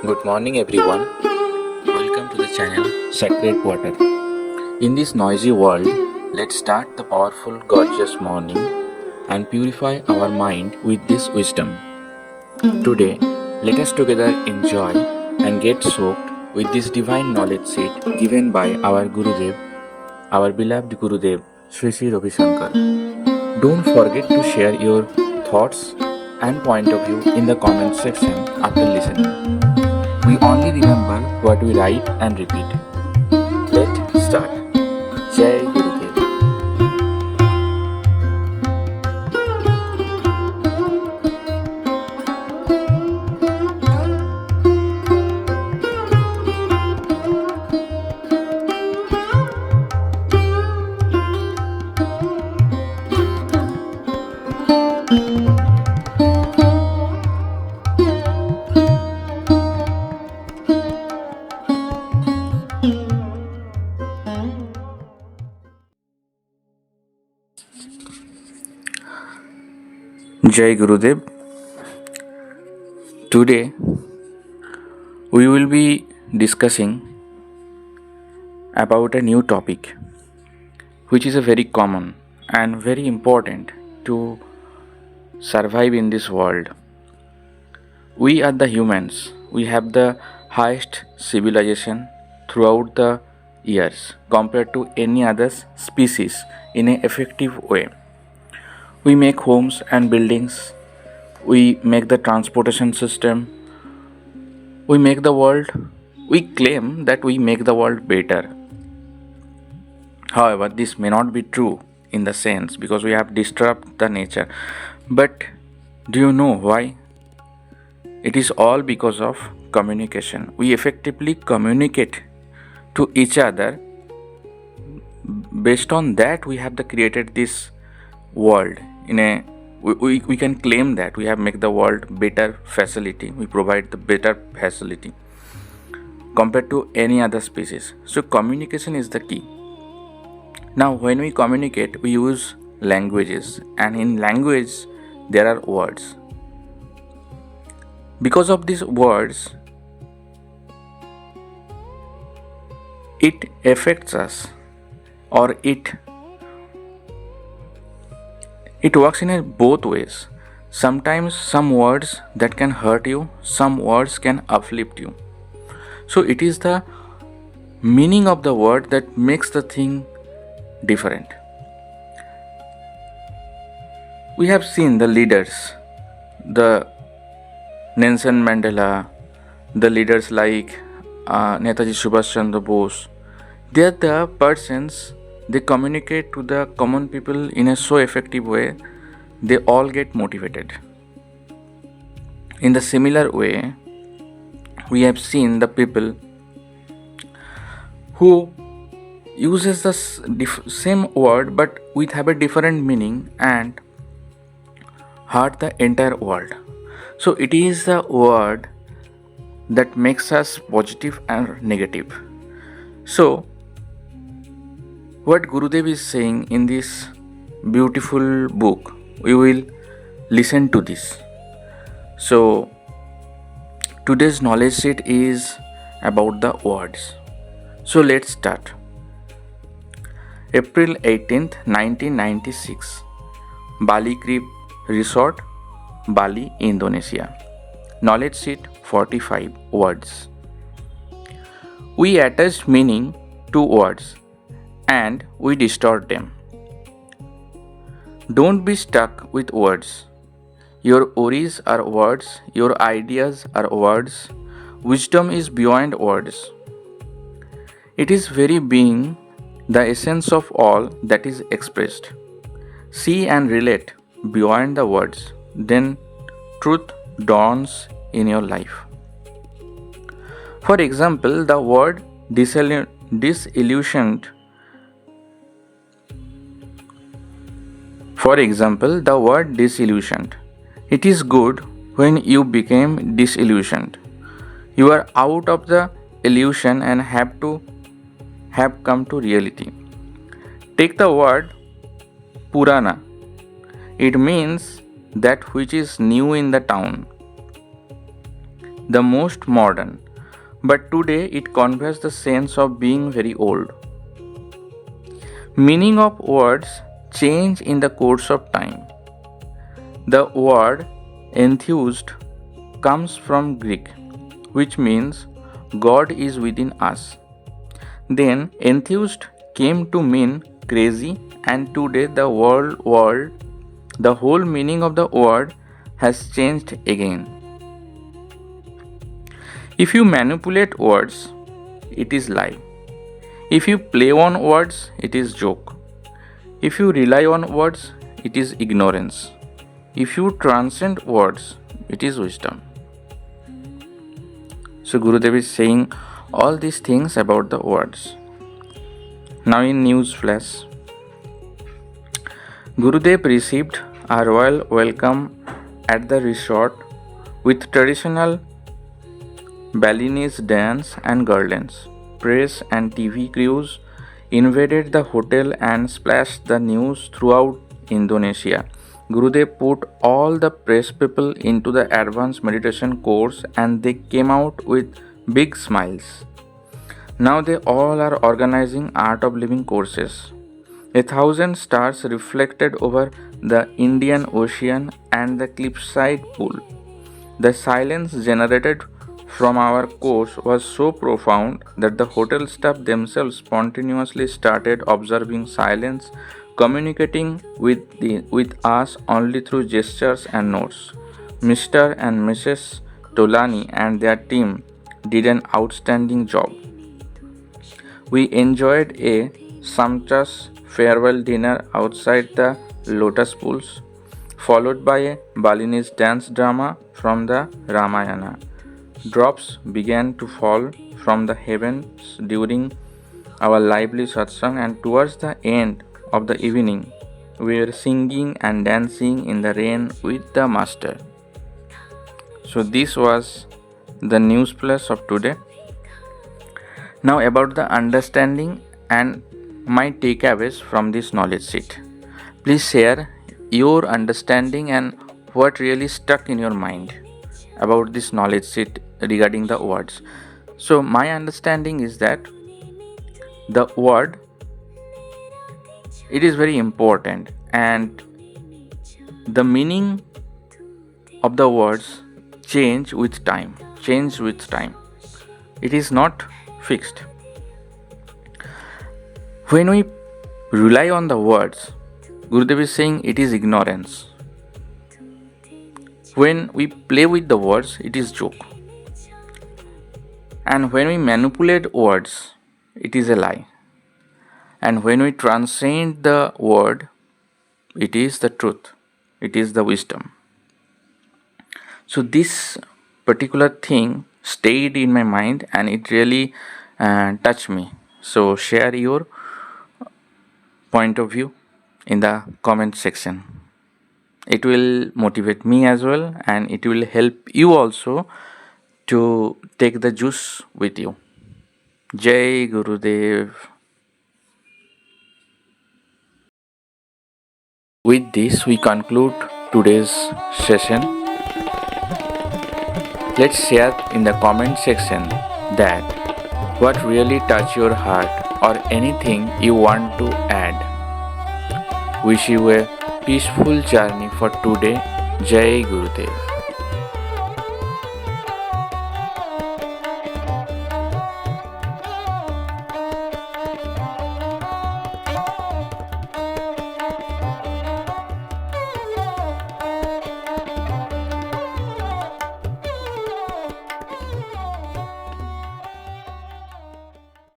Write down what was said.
Good morning, everyone. Welcome to the channel Sacred Water. In this noisy world, let's start the powerful, gorgeous morning and purify our mind with this wisdom. Today, let us together enjoy and get soaked with this divine knowledge seed given by our Gurudev, our beloved Gurudev, Sri Ravi Shankar. Don't forget to share your thoughts and point of view in the comment section after listening. We only remember what we write and repeat. Let's start. Jai Gurudev. Jai Gurudev. Today we will be discussing about a new topic which is a very common and very important to survive in this world. We are the humans. We have the highest civilization throughout the years compared to any other species in an effective way. We make homes and buildings, we make the transportation system, we make the world, we claim that we make the world better. However, this may not be true in the sense because we have disturbed the nature. But do you know why? It is all because of communication. We effectively communicate to each other. Based on that, we have created this world in a we can claim that we have made the world better facility. We provide the better facility compared to any other species. So communication is the key. Now when we communicate, we use languages, and in language there are words. Because of these words, it affects us, or it works in both ways. Sometimes some words that can hurt you, some words can uplift you. So it is the meaning of the word that makes the thing different. We have seen the leaders, the Nelson Mandela, the leaders like Netaji Subhash Chandra Bose. They are the persons. They communicate to the common people in a so effective way, they all get motivated. In the similar way, we have seen the people who uses the same word but with have a different meaning and hurt the entire world. So it is the word that makes us positive and negative. So what Gurudev is saying in this beautiful book, we will listen to this. So today's knowledge set is about the words. So let's start. April 18th, 1996, Bali Creek Resort, Bali, Indonesia. Knowledge sheet 45 words. We attach meaning to words and we distort them. Don't be stuck with words. Your worries are words, your ideas are words. Wisdom is beyond words. It is very being, the essence of all that is expressed. See and relate beyond the words, then truth dawns in your life. For example, the word disillusioned. It is good when you became disillusioned. You are out of the illusion and have come to reality. Take the word Purana. It means that which is new in the town. the most modern, but today it conveys the sense of being very old. Meaning of words change in the course of time. The word enthused comes from Greek, which means God is within us. Then enthused came to mean crazy, and today the whole meaning of the word has changed again. If you manipulate words, it is lie. If you play on words, it is joke. If you rely on words, it is ignorance. If you transcend words, it is wisdom. So Gurudev is saying all these things about the words. Now in Newsflash, Gurudev received a royal welcome at the resort with traditional Balinese dance and garlands. Press and TV crews invaded the hotel and splashed the news throughout Indonesia. Gurudev put all the press people into the advanced meditation course and they came out with big smiles. Now they all are organizing Artofliving courses. 1,000 stars reflected over the Indian Ocean and the cliffside pool. The silence generated from our course was so profound that the hotel staff themselves spontaneously started observing silence, communicating with us only through gestures and notes. Mr. and Mrs. Tolani and their team did an outstanding job. We enjoyed a sumptuous farewell dinner outside the lotus pools, followed by a Balinese dance drama from the Ramayana. Drops began to fall from the heavens during our lively satsang, and towards the end of the evening, we were singing and dancing in the rain with the master. So this was the news flash of today. Now about the understanding and my takeaways from this knowledge sheet. Please share your understanding and what really stuck in your mind about this knowledge sheet regarding the words. So my understanding is that the word, it is very important, and the meaning of the words change with time. It is not fixed. When we rely on the words, Gurudev is saying it is ignorance. When we play with the words, it is joke. And when we manipulate words, it is a lie. And when we transcend the word, it is the truth. It is the wisdom. So this particular thing stayed in my mind and it really touched me. So share your point of view in the comment section. It will motivate me as well, and it will help you also to take the juice with you. Jai Gurudev. With this, we conclude today's session. Let's share in the comment section that what really touched your heart or anything you want to add. Wish you a peaceful journey for today. Jai Gurudev.